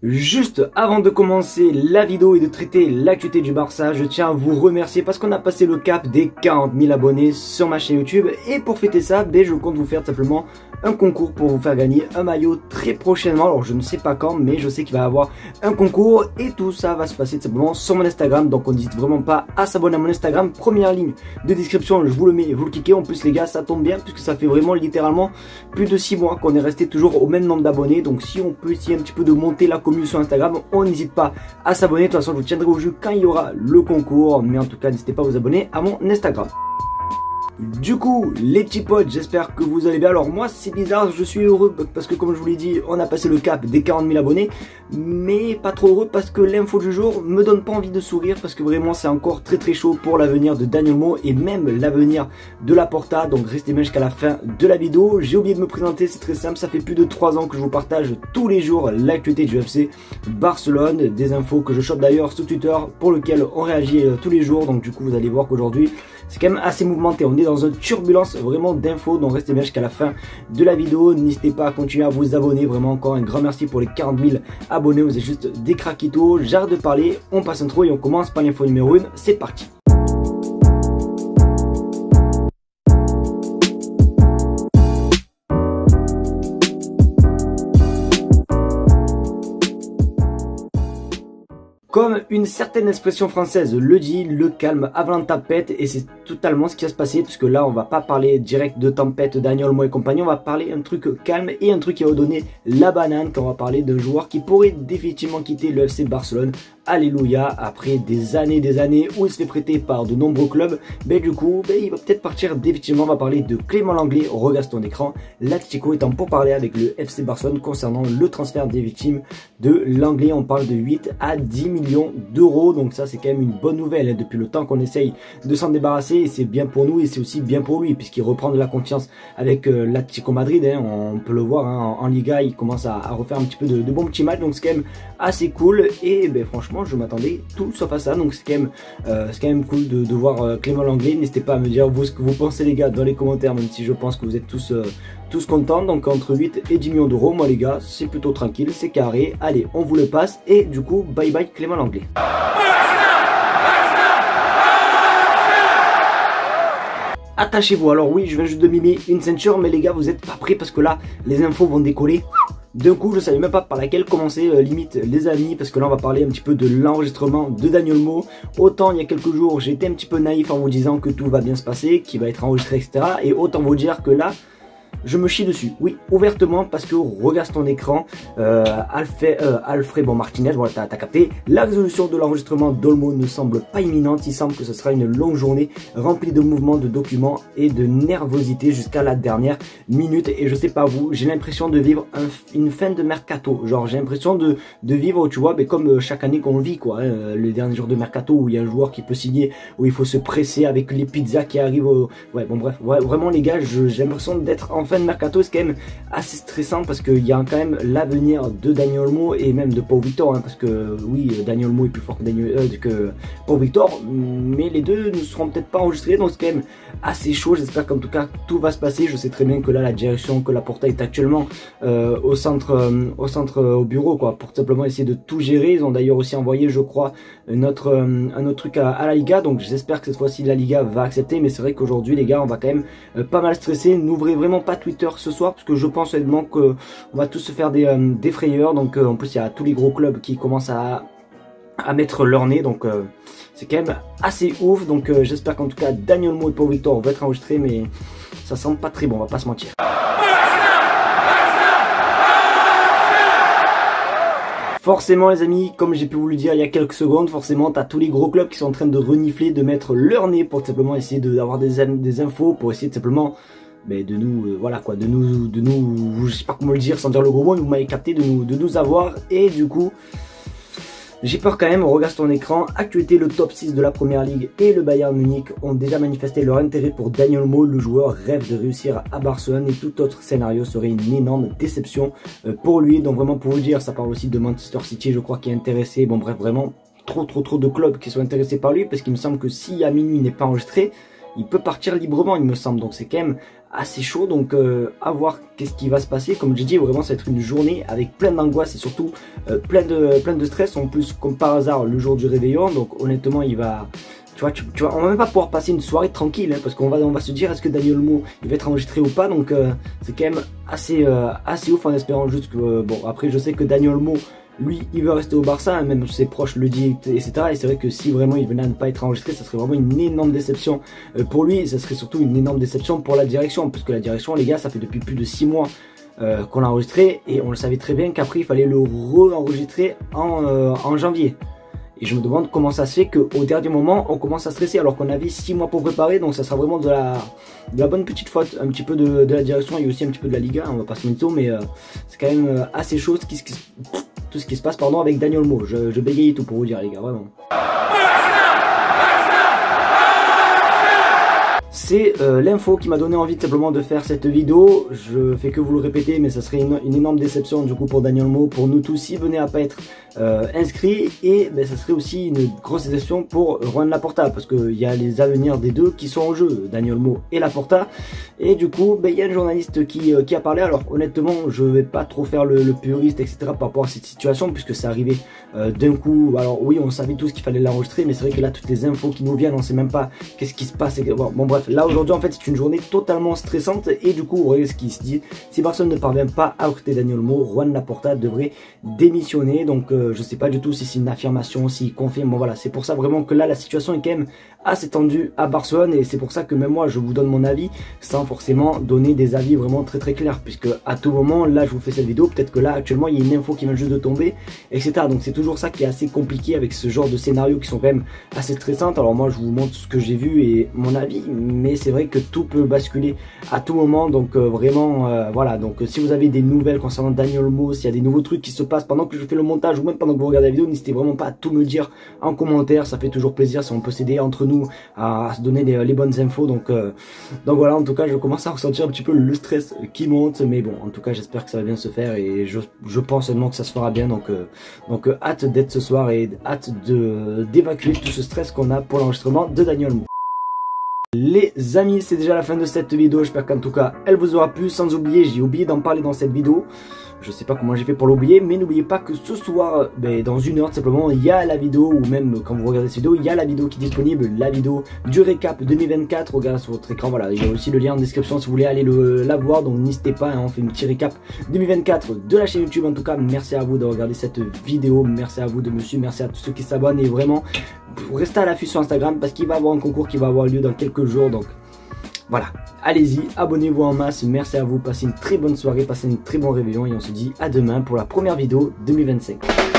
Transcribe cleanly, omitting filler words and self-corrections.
Juste avant de commencer la vidéo et de traiter l'actualité du Barça, je tiens à vous remercier parce qu'on a passé le cap des 40 000 abonnés sur ma chaîne YouTube. Et pour fêter ça, je compte vous faire simplement un concours pour vous faire gagner un maillot très prochainement. Alors je ne sais pas quand, mais je sais qu'il va y avoir un concours et tout ça va se passer simplement sur mon Instagram. Donc on n'hésite vraiment pas à s'abonner à mon Instagram. Première ligne de description, je vous le mets, vous le cliquez. En plus les gars, ça tombe bien puisque ça fait vraiment littéralement plus de 6 mois qu'on est resté toujours au même nombre d'abonnés. Donc si on peut essayer un petit peu de monter la communauté sur Instagram, on n'hésite pas à s'abonner. De toute façon je vous tiendrai au jus quand il y aura le concours, mais en tout cas n'hésitez pas à vous abonner à mon Instagram. Du coup les petits potes, j'espère que vous allez bien. Alors moi c'est bizarre, je suis heureux parce que comme je vous l'ai dit, on a passé le cap des 40 000 abonnés, mais pas trop heureux parce que l'info du jour me donne pas envie de sourire, parce que vraiment c'est encore très chaud pour l'avenir de Dani Olmo et même l'avenir de Laporta. Donc restez bien jusqu'à la fin de la vidéo. J'ai oublié de me présenter, c'est très simple, ça fait plus de 3 ans que je vous partage tous les jours l'actualité du FC Barcelone, des infos que je chope d'ailleurs sur Twitter, pour lequel on réagit tous les jours. Donc du coup vous allez voir qu'aujourd'hui c'est quand même assez mouvementé, on est dans une turbulence vraiment d'infos, donc restez bien jusqu'à la fin de la vidéo. N'hésitez pas à continuer à vous abonner, vraiment encore un grand merci pour les 40 000 abonnés, vous êtes juste des craquitos. J'arrête de parler, on passe intro et on commence par l'info numéro 1, c'est parti. Comme une certaine expression française le dit, le calme avant la tempête, et c'est totalement ce qui va se passer, puisque là on va pas parler direct de tempête, Dani Olmo et compagnie, on va parler un truc calme et un truc qui va vous donner la banane quand on va parler d'un joueur qui pourrait définitivement quitter le FC Barcelone. Alléluia, après des années où il se fait prêter par de nombreux clubs, du coup il va peut-être partir définitivement. On va parler de Clément Lenglet, regarde ton écran. L'Atlético étant pour parler avec le FC Barcelone concernant le transfert des victimes de Lenglet. On parle de 8 à 10 millions d'euros, donc ça c'est quand même une bonne nouvelle, hein, depuis le temps qu'on essaye de s'en débarrasser, et c'est bien pour nous et c'est aussi bien pour lui puisqu'il reprend de la confiance avec l'Atlético Madrid, hein, on peut le voir, hein, en Liga il commence à refaire un petit peu de bons petits matchs, donc c'est quand même assez cool. Et franchement je m'attendais tout sauf à ça, donc c'est quand même cool de voir Clément Lenglet. N'hésitez pas à me dire vous ce que vous pensez les gars dans les commentaires, même si je pense que vous êtes tous contents. Donc entre 8 et 10 millions d'euros, moi les gars c'est plutôt tranquille, c'est carré. Allez, on vous le passe et du coup bye bye Clément Lenglet. Attachez-vous. Alors oui, je viens juste de mimer une ceinture, mais les gars vous êtes pas prêts parce que là les infos vont décoller d'un coup. Je savais même pas par laquelle commencer, limite les amis, parce que là on va parler un petit peu de l'enregistrement de Dani Olmo. Autant il y a quelques jours j'étais un petit peu naïf en vous disant que tout va bien se passer, qu'il va être enregistré etc, et autant vous dire que là je me chie dessus, oui, ouvertement, parce que regarde ton écran, Alfred Martinez, voilà, t'as capté. La résolution de l'enregistrement d'Olmo ne semble pas imminente, il semble que ce sera une longue journée remplie de mouvements, de documents et de nervosité jusqu'à la dernière minute. Et je sais pas vous, j'ai l'impression de vivre une fin de mercato, genre j'ai l'impression de vivre, tu vois, comme chaque année qu'on vit, quoi, hein, les derniers jours de mercato où il y a un joueur qui peut signer, où il faut se presser avec les pizzas qui arrivent ouais, bon bref, ouais, vraiment les gars, j'ai l'impression d'être en fin de mercato. C'est quand même assez stressant parce qu'il y a quand même l'avenir de Dani Olmo et même de Pau Victor, hein, parce que oui, Dani Olmo est plus fort que Pau Victor, mais les deux ne seront peut-être pas enregistrés, donc c'est quand même assez chaud. J'espère qu'en tout cas tout va se passer. Je sais très bien que là la direction, que Laporta est actuellement au bureau, quoi, pour simplement essayer de tout gérer. Ils ont d'ailleurs aussi envoyé, je crois, un autre truc à la Liga, donc j'espère que cette fois-ci la Liga va accepter. Mais c'est vrai qu'aujourd'hui les gars on va quand même pas mal stresser. N'ouvrez vraiment pas Twitter ce soir parce que je pense honnêtement qu'on va tous se faire des frayeurs. Donc en plus il y a tous les gros clubs qui commencent à mettre leur nez, donc c'est quand même assez ouf. Donc j'espère qu'en tout cas Dani Olmo et Pau Victor vont être enregistrés, mais ça semble pas très bon, on va pas se mentir. Forcément les amis, comme j'ai pu vous le dire il y a quelques secondes, forcément t'as tous les gros clubs qui sont en train de renifler, de mettre leur nez pour simplement essayer d'avoir des infos, pour essayer de simplement de nous, voilà quoi, de nous, je sais pas comment le dire sans dire le gros mot, mais vous m'avez capté, de nous avoir. Et du coup j'ai peur quand même. Regarde ton écran, actualité, le top 6 de la première ligue et le Bayern Munich ont déjà manifesté leur intérêt pour Dani Olmo. Le joueur rêve de réussir à Barcelone et tout autre scénario serait une énorme déception pour lui. Donc vraiment pour vous dire, ça parle aussi de Manchester City, je crois, qui est intéressé. Bon bref, vraiment trop de clubs qui sont intéressés par lui, parce qu'il me semble que si à minuit n'est pas enregistré, il peut partir librement il me semble. Donc c'est quand même assez chaud, donc à voir qu'est-ce qui va se passer. Comme je dis, vraiment ça va être une journée avec plein d'angoisse et surtout plein de stress. En plus, comme par hasard, le jour du réveillon, donc honnêtement il va... Tu vois, on va même pas pouvoir passer une soirée tranquille, hein, parce qu'on va se dire est-ce que Dany Olmo il va être enregistré ou pas, donc c'est quand même assez ouf, en espérant juste que bon, après je sais que Dany Olmo lui il veut rester au Barça, hein, même ses proches le disent, etc. Et c'est vrai que si vraiment il venait à ne pas être enregistré, ça serait vraiment une énorme déception pour lui, et ça serait surtout une énorme déception pour la direction, parce que la direction, les gars, ça fait depuis plus de 6 mois qu'on l'a enregistré, et on le savait très bien qu'après il fallait le re-enregistrer en janvier. Et je me demande comment ça se fait qu'au dernier moment on commence à stresser alors qu'on avait 6 mois pour préparer, donc ça sera vraiment de la bonne petite faute, un petit peu de la direction et aussi un petit peu de la Liga, on va pas se mentir, mais c'est quand même assez chaud tout ce qui se passe pardon, avec Dany Olmo. Je bégaye tout pour vous dire les gars, vraiment. C'est l'info qui m'a donné envie tout simplement de faire cette vidéo. Je fais que vous le répéter, mais ça serait une énorme déception du coup pour Dany Olmo, pour nous tous s'il venait à pas être inscrit, et ben, ça serait aussi une grosse déception pour Juan Laporta, parce qu'il y a les avenirs des deux qui sont en jeu, Dany Olmo et Laporta, et du coup ben, il y a un journaliste qui a parlé. Alors honnêtement je vais pas trop faire le puriste etc par rapport à cette situation, puisque c'est arrivé d'un coup. Alors oui, on savait tous qu'il fallait l'enregistrer, mais c'est vrai que là toutes les infos qui nous viennent, on sait même pas qu'est-ce qui se passe. Bon bref, là aujourd'hui en fait c'est une journée totalement stressante, et du coup vous voyez ce qui se dit: si Barcelone ne parvient pas à recruter Dany Olmo, Juan Laporta devrait démissionner. Donc je sais pas du tout si c'est une affirmation, s'il confirme. Bon voilà, c'est pour ça vraiment que là la situation est quand même assez tendue à Barcelone, et c'est pour ça que même moi je vous donne mon avis sans forcément donner des avis vraiment très clairs, puisque à tout moment, là je vous fais cette vidéo, peut-être que là actuellement il y a une info qui vient juste de tomber, etc. Donc c'est toujours ça qui est assez compliqué avec ce genre de scénarios qui sont quand même assez stressantes. Alors moi je vous montre ce que j'ai vu et mon avis, mais c'est vrai que tout peut basculer à tout moment, donc vraiment voilà. Donc si vous avez des nouvelles concernant Dany Olmo, s'il y a des nouveaux trucs qui se passent pendant que je fais le montage ou même pendant que vous regardez la vidéo, n'hésitez vraiment pas à tout me dire en commentaire, ça fait toujours plaisir si on peut s'aider entre nous à se donner les bonnes infos. Donc voilà, en tout cas je commence à ressentir un petit peu le stress qui monte, mais bon en tout cas j'espère que ça va bien se faire, et je pense seulement que ça se fera bien. Donc hâte d'être ce soir et hâte d'évacuer tout ce stress qu'on a pour l'enregistrement de Dany Olmo. Les amis, c'est déjà la fin de cette vidéo, j'espère qu'en tout cas elle vous aura plu. Sans oublier, j'ai oublié d'en parler dans cette vidéo, je sais pas comment j'ai fait pour l'oublier, mais n'oubliez pas que ce soir, dans 1 heure tout simplement, il y a la vidéo, ou même quand vous regardez cette vidéo, il y a la vidéo qui est disponible, la vidéo du récap 2024, regardez sur votre écran, voilà, il y a aussi le lien en description si vous voulez aller la voir, donc n'hésitez pas, hein, on fait une petite récap 2024 de la chaîne YouTube. En tout cas, merci à vous de regarder cette vidéo, merci à vous de me suivre, merci à tous ceux qui s'abonnent, et vraiment, restez à l'affût sur Instagram, parce qu'il va y avoir un concours qui va avoir lieu dans quelques jours, donc voilà, allez-y, abonnez-vous en masse, merci à vous, passez une très bonne soirée, passez une très bon réveillon, et on se dit à demain pour la première vidéo 2025.